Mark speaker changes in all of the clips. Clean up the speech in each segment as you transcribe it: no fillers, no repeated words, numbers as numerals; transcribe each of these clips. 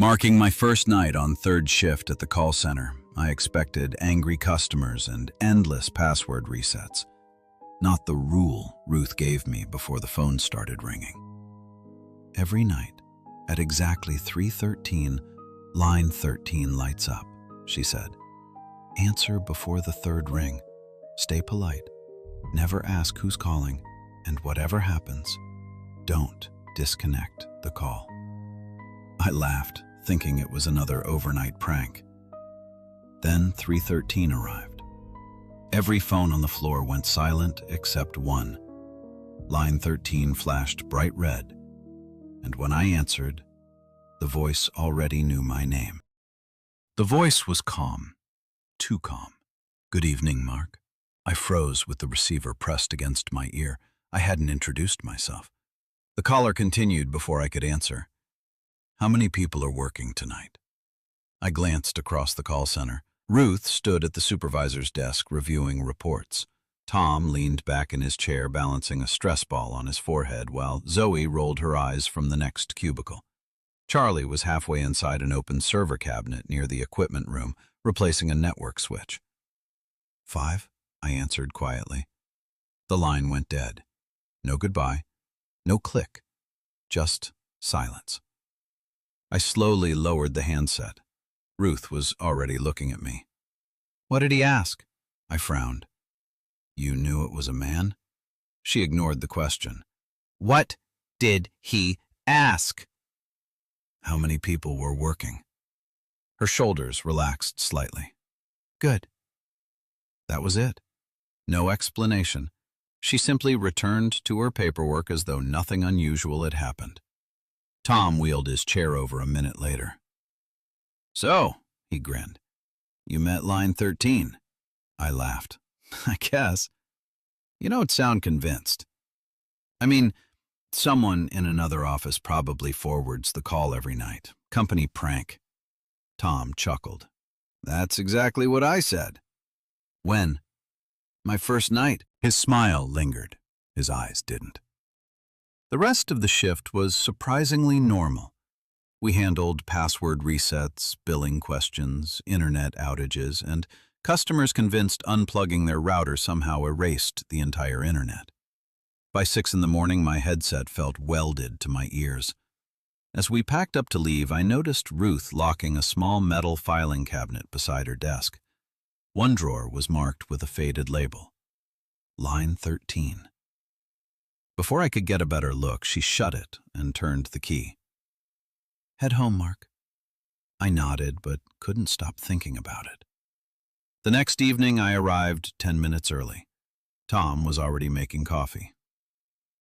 Speaker 1: Marking my first night on third shift at the call center, I expected angry customers and endless password resets. Not the rule Ruth gave me before the phone started ringing. Every night, at exactly 3:13, line 13 lights up, she said. Answer before the third ring. Stay polite. Never ask who's calling, and whatever happens, don't disconnect the call. I laughed, thinking it was another overnight prank. Then 3:13 arrived. Every phone on the floor went silent except one. Line 13 flashed bright red, and when I answered, the voice already knew my name. The voice was calm, too calm. "Good evening, Mark." I froze with the receiver pressed against my ear. I hadn't introduced myself. The caller continued before I could answer. "How many people are working tonight?" I glanced across the call center. Ruth stood at the supervisor's desk reviewing reports. Tom leaned back in his chair balancing a stress ball on his forehead while Zoe rolled her eyes from the next cubicle. Charlie was halfway inside an open server cabinet near the equipment room, replacing a network switch. "5," I answered quietly. The line went dead. No goodbye, no click, just silence. I slowly lowered the handset. Ruth was already looking at me. "What did he ask?" I frowned. "You knew it was a man?" She ignored the question. "What did he ask?" "How many people were working?" Her shoulders relaxed slightly. "Good." That was it. No explanation. She simply returned to her paperwork as though nothing unusual had happened. Tom wheeled his chair over a minute later. "So," he grinned, "you met line 13. I laughed. "I guess. You don't sound convinced." "I mean, someone in another office probably forwards the call every night. Company prank." Tom chuckled. "That's exactly what I said." "When?" "My first night." His smile lingered. His eyes didn't. The rest of the shift was surprisingly normal. We handled password resets, billing questions, internet outages, and customers convinced unplugging their router somehow erased the entire internet. By 6 in the morning, my headset felt welded to my ears. As we packed up to leave, I noticed Ruth locking a small metal filing cabinet beside her desk. One drawer was marked with a faded label. Line 13. Before I could get a better look, she shut it and turned the key. "Head home, Mark." I nodded, but couldn't stop thinking about it. The next evening, I arrived 10 minutes early. Tom was already making coffee.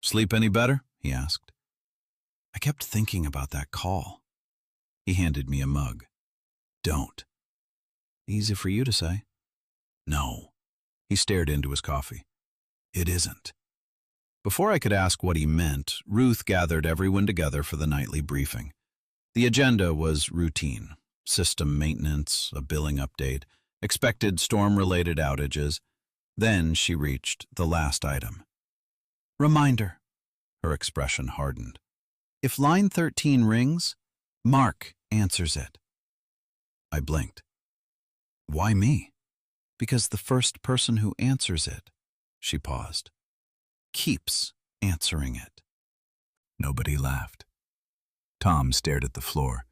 Speaker 1: "Sleep any better?" he asked. I kept thinking about that call. He handed me a mug. "Don't." "Easy for you to say." "No." He stared into his coffee. "It isn't." Before I could ask what he meant, Ruth gathered everyone together for the nightly briefing. The agenda was routine: system maintenance, a billing update, expected storm-related outages. Then she reached the last item. "Reminder." Her expression hardened. "If line 13 rings, Mark answers it." I blinked. "Why me?" "Because the first person who answers it," she paused, "keeps answering it." Nobody laughed. Tom stared at the floor.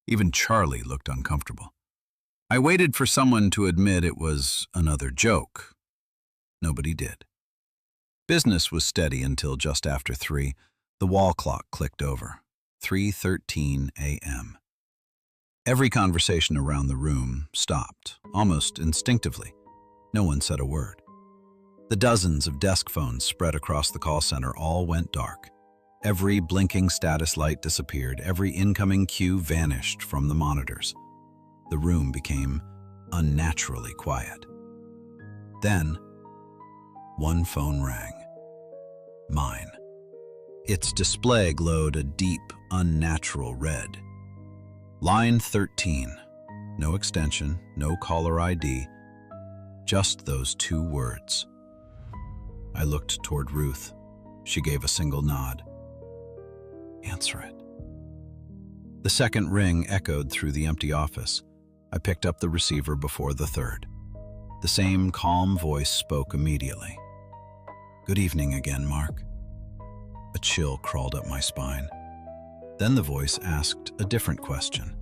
Speaker 1: Even Charlie looked uncomfortable. I waited for someone to admit it was another joke. Nobody did. Business was steady until just after 3. The wall clock clicked over. 3:13 a.m. Every conversation around the room stopped, almost instinctively. No one said a word. The dozens of desk phones spread across the call center all went dark. Every blinking status light disappeared. Every incoming cue vanished from the monitors. The room became unnaturally quiet. Then, one phone rang. Mine. Its display glowed a deep, unnatural red. Line 13. No extension, no caller ID, just those 2 words. I looked toward Ruth. She gave a single nod. "Answer it." The second ring echoed through the empty office. I picked up the receiver before the third. The same calm voice spoke immediately. "Good evening again, Mark." A chill crawled up my spine. Then the voice asked a different question.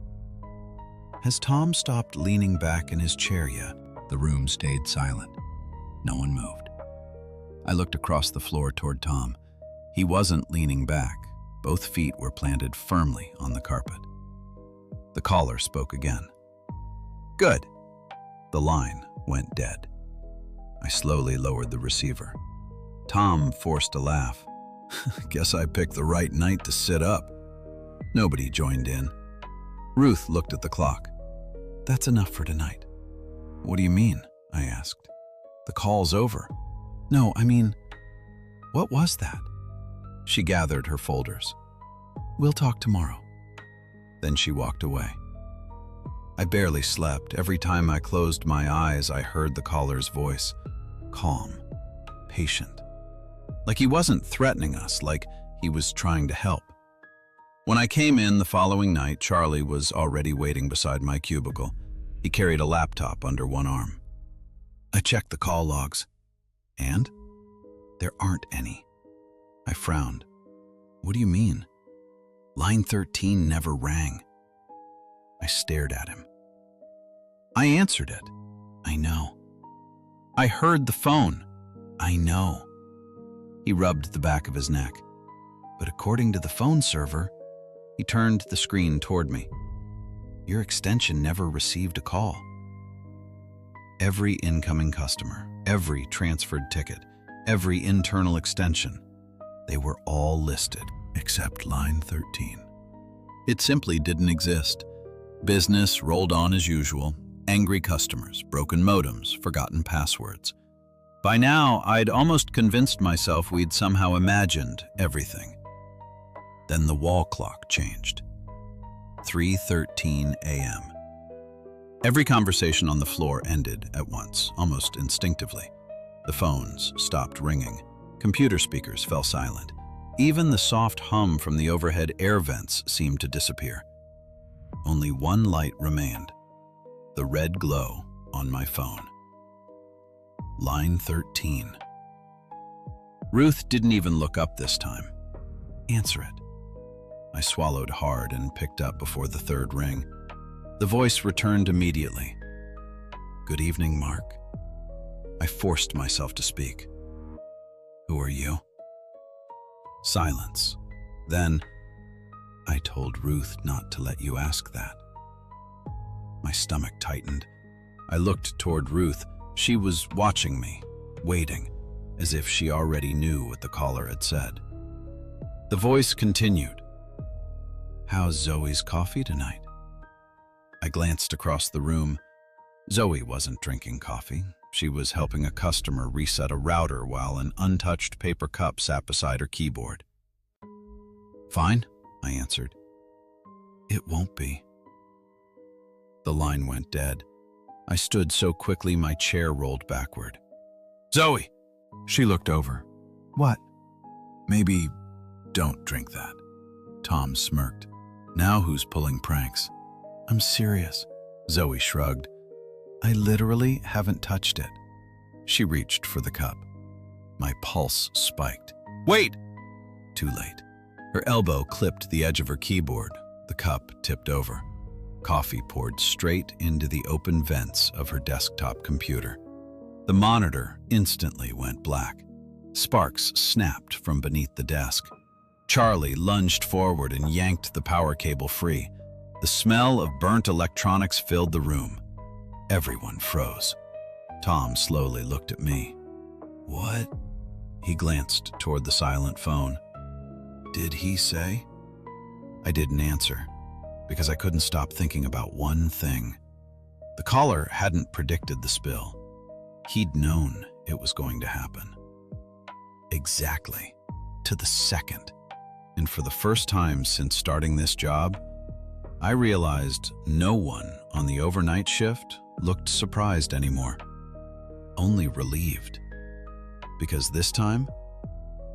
Speaker 1: "Has Tom stopped leaning back in his chair yet?" The room stayed silent. No one moved. I looked across the floor toward Tom. He wasn't leaning back. Both feet were planted firmly on the carpet. The caller spoke again. "Good." The line went dead. I slowly lowered the receiver. Tom forced a laugh. "Guess I picked the right night to sit up." Nobody joined in. Ruth looked at the clock. "That's enough for tonight." "What do you mean?" I asked. "The call's over." "No, I mean, what was that?" She gathered her folders. "We'll talk tomorrow." Then she walked away. I barely slept. Every time I closed my eyes, I heard the caller's voice. Calm, patient. Like he wasn't threatening us, like he was trying to help. When I came in the following night, Charlie was already waiting beside my cubicle. He carried a laptop under one arm. I checked the call logs. And? There aren't any. I frowned. "What do you mean?" "Line 13 never rang." I stared at him. "I answered it." "I know." "I heard the phone." "I know." He rubbed the back of his neck. "But according to the phone server," he turned the screen toward me, "your extension never received a call." Every incoming customer, every transferred ticket, every internal extension, they were all listed, except line 13. It simply didn't exist. Business rolled on as usual. Angry customers, broken modems, forgotten passwords. By now, I'd almost convinced myself we'd somehow imagined everything. Then the wall clock changed. 3:13 a.m. Every conversation on the floor ended at once, almost instinctively. The phones stopped ringing. Computer speakers fell silent. Even the soft hum from the overhead air vents seemed to disappear. Only one light remained, the red glow on my phone. Line 13. Ruth didn't even look up this time. "Answer it." I swallowed hard and picked up before the third ring. The voice returned immediately. "Good evening, Mark." I forced myself to speak. "Who are you?" Silence. Then, "I told Ruth not to let you ask that." My stomach tightened. I looked toward Ruth. She was watching me, waiting, as if she already knew what the caller had said. The voice continued. "How's Zoe's coffee tonight?" I glanced across the room. Zoe wasn't drinking coffee. She was helping a customer reset a router while an untouched paper cup sat beside her keyboard. "Fine," I answered. "It won't be." The line went dead. I stood so quickly my chair rolled backward. "Zoe!" She looked over. "What?" "Maybe don't drink that." Tom smirked. "Now who's pulling pranks?" "I'm serious." Zoe shrugged. "I literally haven't touched it." She reached for the cup. My pulse spiked. "Wait!" Too late. Her elbow clipped the edge of her keyboard. The cup tipped over. Coffee poured straight into the open vents of her desktop computer. The monitor instantly went black. Sparks snapped from beneath the desk. Charlie lunged forward and yanked the power cable free. The smell of burnt electronics filled the room. Everyone froze. Tom slowly looked at me. "What?" He glanced toward the silent phone. "Did he say?" I didn't answer, because I couldn't stop thinking about one thing. The caller hadn't predicted the spill. He'd known it was going to happen. Exactly, to the second. And for the first time since starting this job, I realized no one on the overnight shift looked surprised anymore, only relieved. Because this time,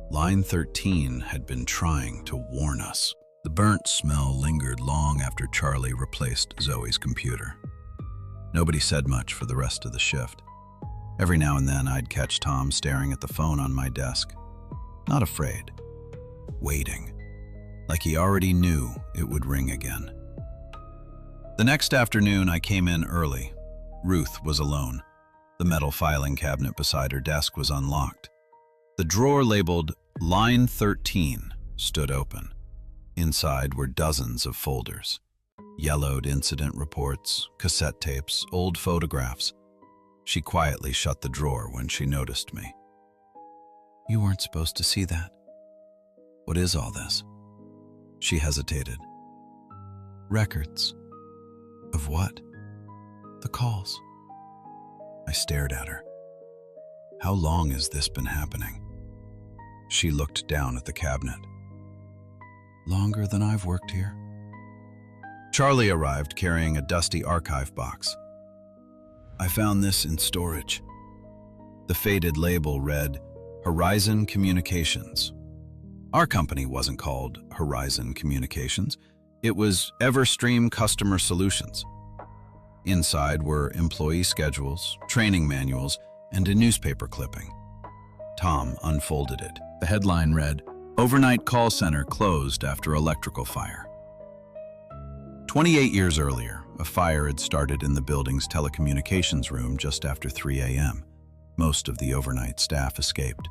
Speaker 1: Line 13 had been trying to warn us. The burnt smell lingered long after Charlie replaced Zoe's computer. Nobody said much for the rest of the shift. Every now and then I'd catch Tom staring at the phone on my desk. Not afraid. Waiting. Like he already knew it would ring again. The next afternoon I came in early. Ruth was alone. The metal filing cabinet beside her desk was unlocked. The drawer labeled Line 13 stood open. Inside were dozens of folders. Yellowed incident reports, cassette tapes, old photographs. She quietly shut the drawer when she noticed me. "You weren't supposed to see that. What is all this?" She hesitated. "Records." "Of what?" "The calls." I stared at her. "How long has this been happening?" She looked down at the cabinet. "Longer than I've worked here." Charlie arrived carrying a dusty archive box. "I found this in storage." The faded label read, Horizon Communications. Our company wasn't called Horizon Communications. It was Everstream Customer Solutions. Inside were employee schedules, training manuals, and a newspaper clipping. Tom unfolded it. The headline read, Overnight Call Center Closed After Electrical Fire. 28 years earlier, a fire had started in the building's telecommunications room just after 3 a.m. Most of the overnight staff escaped.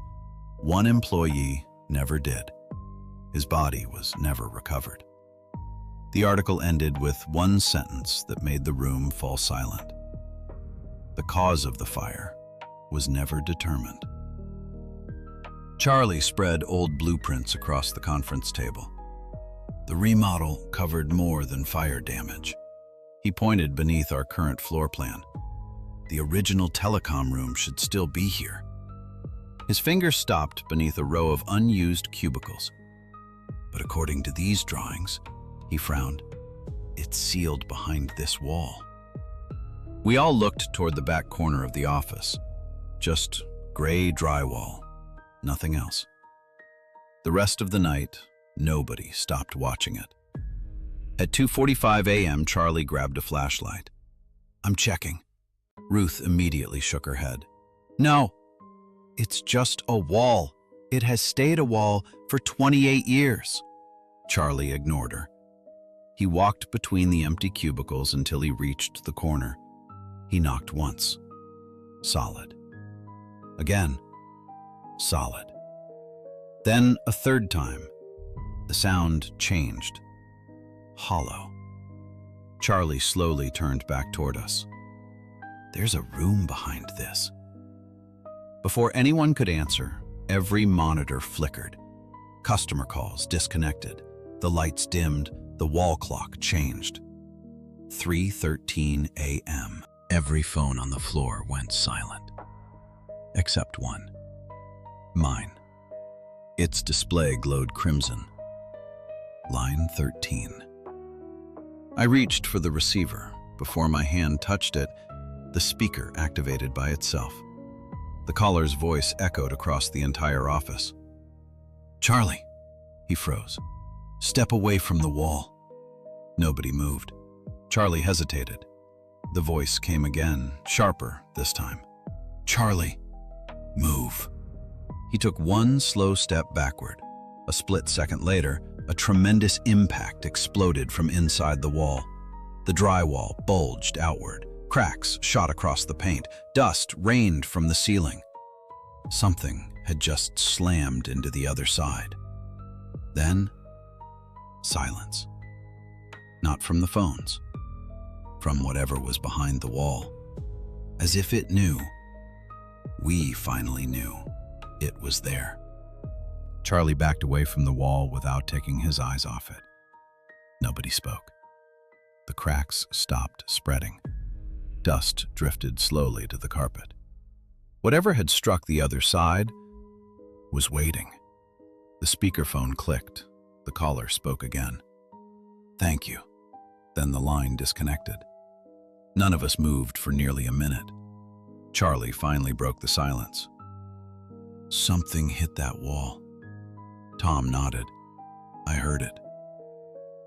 Speaker 1: One employee never did. His body was never recovered. The article ended with one sentence that made the room fall silent. The cause of the fire was never determined. Charlie spread old blueprints across the conference table. The remodel covered more than fire damage. He pointed beneath our current floor plan. The original telecom room should still be here. His finger stopped beneath a row of unused cubicles. But according to these drawings, he frowned, it's sealed behind this wall. We all looked toward the back corner of the office. Just gray drywall, nothing else. The rest of the night, nobody stopped watching it. At 2:45 a.m., Charlie grabbed a flashlight. I'm checking. Ruth immediately shook her head. No, it's just a wall. It has stayed a wall for 28 years. Charlie ignored her. He walked between the empty cubicles until he reached the corner. He knocked once. Solid. Again. Solid. Then a third time. The sound changed. Hollow. Charlie slowly turned back toward us. There's a room behind this. Before anyone could answer, every monitor flickered. Customer calls disconnected. The lights dimmed. The wall clock changed. 3:13 a.m. Every phone on the floor went silent. Except one. Mine. Its display glowed crimson. Line 13. I reached for the receiver. Before my hand touched it, the speaker activated by itself. The caller's voice echoed across the entire office. Charlie, he froze. Step away from the wall. Nobody moved. Charlie hesitated. The voice came again, sharper this time. Charlie, move. He took one slow step backward. A split second later, a tremendous impact exploded from inside the wall. The drywall bulged outward. Cracks shot across the paint. Dust rained from the ceiling. Something had just slammed into the other side. Then, silence. Not from the phones. From whatever was behind the wall. As if it knew. We finally knew. It was there. Charlie backed away from the wall without taking his eyes off it. Nobody spoke. The cracks stopped spreading. Dust drifted slowly to the carpet. Whatever had struck the other side was waiting. The speakerphone clicked. The caller spoke again. Thank you. Then the line disconnected. None of us moved for nearly a minute. Charlie finally broke the silence. Something hit that wall. Tom nodded. I heard it.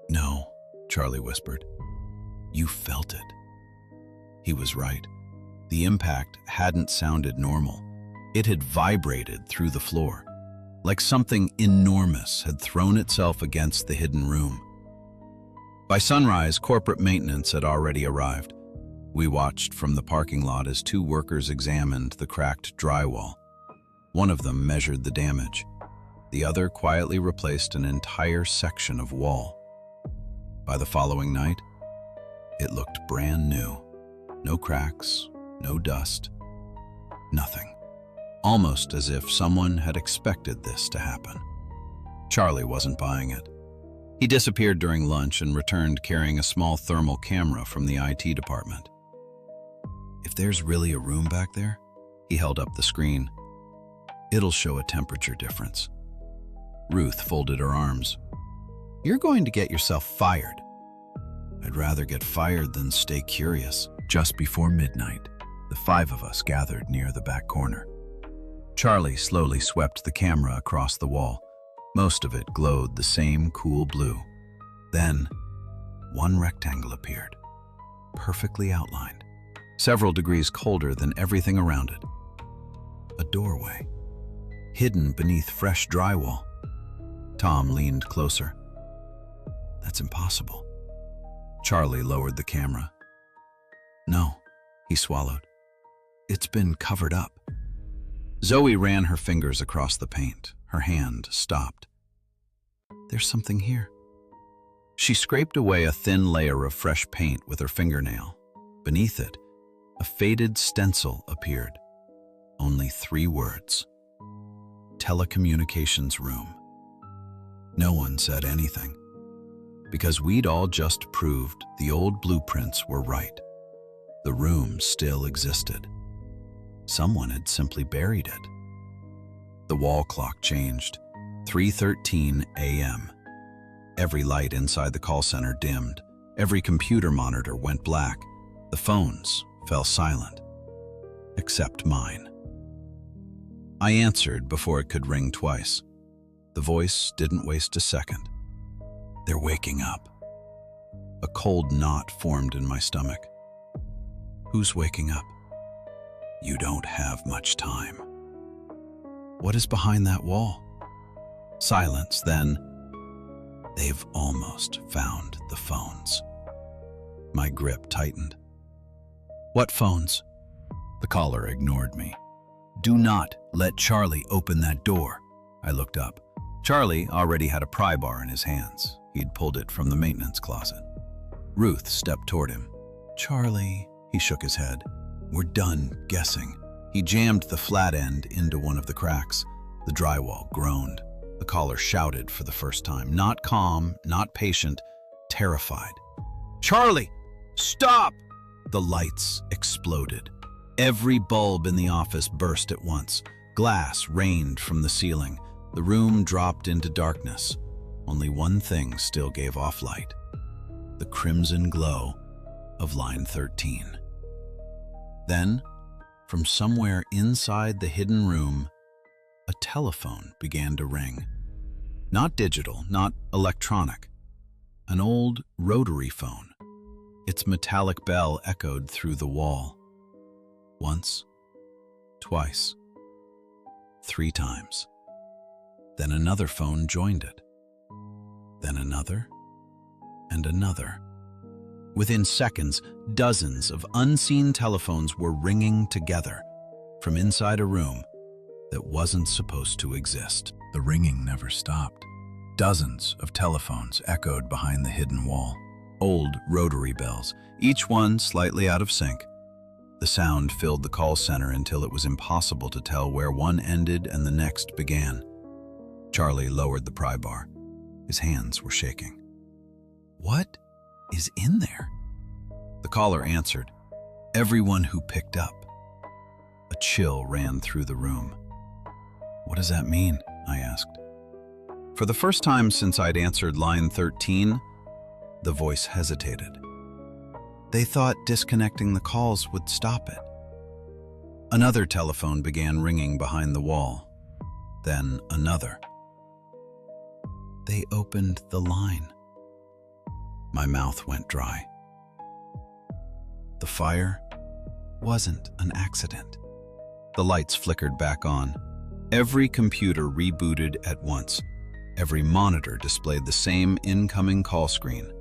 Speaker 1: No, Charlie whispered. You felt it. He was right. The impact hadn't sounded normal. It had vibrated through the floor, like something enormous had thrown itself against the hidden room. By sunrise, corporate maintenance had already arrived. We watched from the parking lot as two workers examined the cracked drywall. One of them measured the damage. The other quietly replaced an entire section of wall. By the following night, it looked brand new. No cracks, no dust, nothing. Almost as if someone had expected this to happen. Charlie wasn't buying it. He disappeared during lunch and returned carrying a small thermal camera from the IT department. If there's really a room back there, he held up the screen. It'll show a temperature difference. Ruth folded her arms. You're going to get yourself fired. I'd rather get fired than stay curious. Just before midnight, the five of us gathered near the back corner. Charlie slowly swept the camera across the wall. Most of it glowed the same cool blue. Then, one rectangle appeared, perfectly outlined, several degrees colder than everything around it. A doorway, hidden beneath fresh drywall. Tom leaned closer. That's impossible. Charlie lowered the camera. No, he swallowed. It's been covered up. Zoe ran her fingers across the paint. Her hand stopped. There's something here. She scraped away a thin layer of fresh paint with her fingernail. Beneath it, a faded stencil appeared. Only 3 words. Telecommunications room. No one said anything, because we'd all just proved the old blueprints were right. The room still existed. Someone had simply buried it. The wall clock changed. 3:13 a.m. Every light inside the call center dimmed. Every computer monitor went black. The phones fell silent, except mine. I answered before it could ring twice. The voice didn't waste a second. They're waking up. A cold knot formed in my stomach. Who's waking up? You don't have much time. What is behind that wall? Silence, then. They've almost found the phones. My grip tightened. What phones? The caller ignored me. Do not let Charlie open that door. I looked up. Charlie already had a pry bar in his hands. He'd pulled it from the maintenance closet. Ruth stepped toward him. Charlie, he shook his head. We're done guessing. He jammed the flat end into one of the cracks. The drywall groaned. The caller shouted for the first time, not calm, not patient, terrified. Charlie, stop! The lights exploded. Every bulb in the office burst at once. Glass rained from the ceiling. The room dropped into darkness. Only one thing still gave off light. The crimson glow of line 13. Then, from somewhere inside the hidden room, a telephone began to ring. Not digital, not electronic. An old rotary phone. Its metallic bell echoed through the wall. Once, twice, 3 times. Then another phone joined it. Then another, and another. Within seconds, dozens of unseen telephones were ringing together from inside a room that wasn't supposed to exist. The ringing never stopped. Dozens of telephones echoed behind the hidden wall. Old rotary bells, each one slightly out of sync. The sound filled the call center until it was impossible to tell where one ended and the next began. Charlie lowered the pry bar. His hands were shaking. What is in there? The caller answered. Everyone who picked up. A chill ran through the room. What does that mean? I asked. For the first time since I'd answered line 13, the voice hesitated. They thought disconnecting the calls would stop it. Another telephone began ringing behind the wall. Then another. They opened the line. My mouth went dry. The fire wasn't an accident. The lights flickered back on. Every computer rebooted at once. Every monitor displayed the same incoming call screen.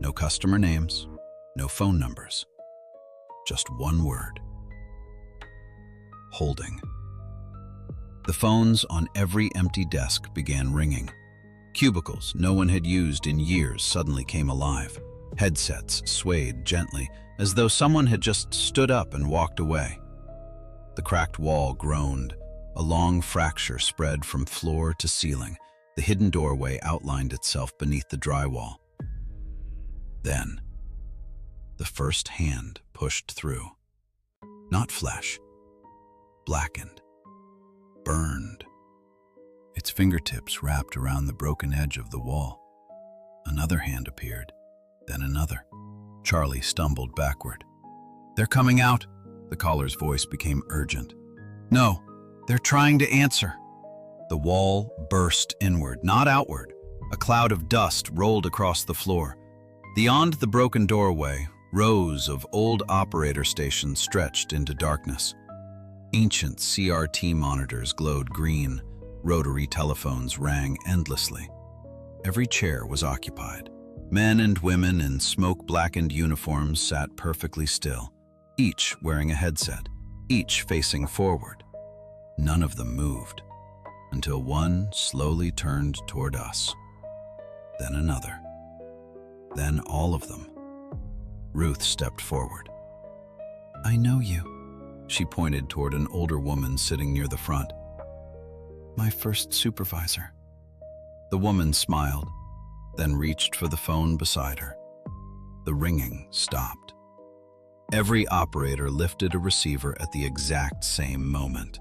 Speaker 1: No customer names, no phone numbers. Just one word. Holding. The phones on every empty desk began ringing. Cubicles no one had used in years suddenly came alive. Headsets swayed gently, as though someone had just stood up and walked away. The cracked wall groaned. A long fracture spread from floor to ceiling. The hidden doorway outlined itself beneath the drywall. Then, the first hand pushed through. Not flesh. Blackened. Burned. Its fingertips wrapped around the broken edge of the wall. Another hand appeared, then another. Charlie stumbled backward. "They're coming out!" The caller's voice became urgent. "No, they're trying to answer." The wall burst inward, not outward. A cloud of dust rolled across the floor. Beyond the broken doorway, rows of old operator stations stretched into darkness. Ancient CRT monitors glowed green. Rotary telephones rang endlessly. Every chair was occupied. Men and women in smoke-blackened uniforms sat perfectly still, each wearing a headset, each facing forward. None of them moved, until one slowly turned toward us. Then another. Then all of them. Ruth stepped forward. "I know you." She pointed toward an older woman sitting near the front. "My first supervisor." The woman smiled, then reached for the phone beside her. The ringing stopped. Every operator lifted a receiver at the exact same moment,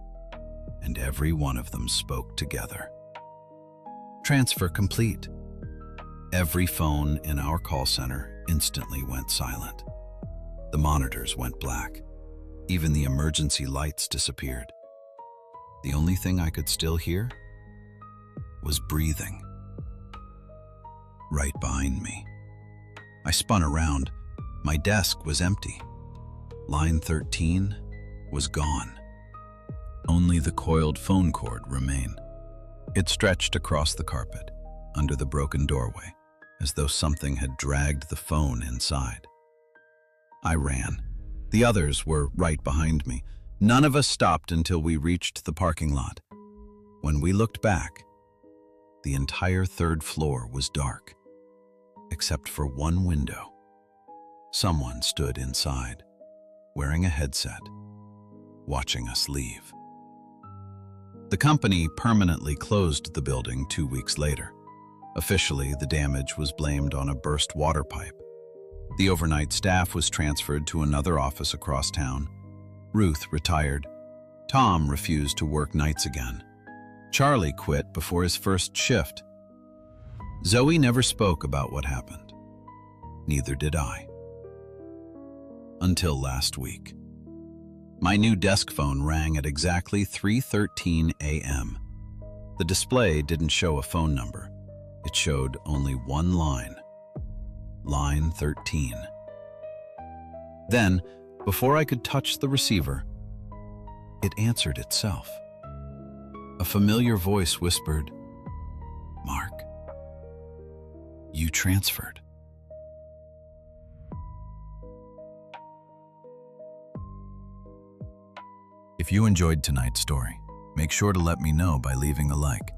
Speaker 1: and every one of them spoke together. "Transfer complete." Every phone in our call center instantly went silent. The monitors went black. Even the emergency lights disappeared. The only thing I could still hear was breathing. Right behind me. I spun around. My desk was empty. Line 13 was gone. Only the coiled phone cord remained. It stretched across the carpet, under the broken doorway, as though something had dragged the phone inside. I ran. The others were right behind me. None of us stopped until we reached the parking lot. When we looked back, the entire third floor was dark, except for one window. Someone stood inside, wearing a headset, watching us leave. The company permanently closed the building 2 weeks later. Officially, the damage was blamed on a burst water pipe. The overnight staff was transferred to another office across town. Ruth retired. Tom refused to work nights again. Charlie quit before his first shift. Zoe never spoke about what happened. Neither did I. Until last week. My new desk phone rang at exactly 3:13 a.m. The display didn't show a phone number. It showed only one line. Line 13. Then, before I could touch the receiver, it answered itself. A familiar voice whispered, "Mark, you transferred." If you enjoyed tonight's story, make sure to let me know by leaving a like.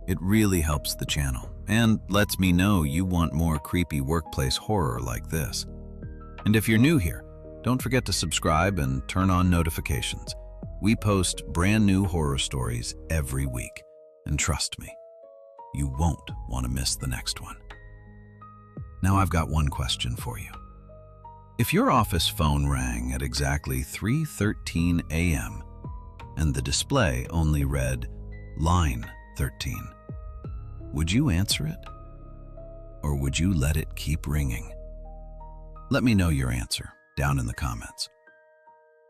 Speaker 1: It really helps the channel and lets me know you want more creepy workplace horror like this. And if you're new here, don't forget to subscribe and turn on notifications. We post brand new horror stories every week, and trust me, you won't want to miss the next one. Now I've got one question for you. If your office phone rang at exactly 3:13 a.m. and the display only read line 13, would you answer it? Or would you let it keep ringing? Let me know your answer down in the comments.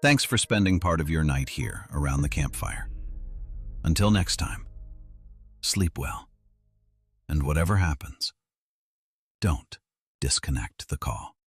Speaker 1: Thanks for spending part of your night here around the campfire. Until next time, sleep well. And whatever happens, don't disconnect the call.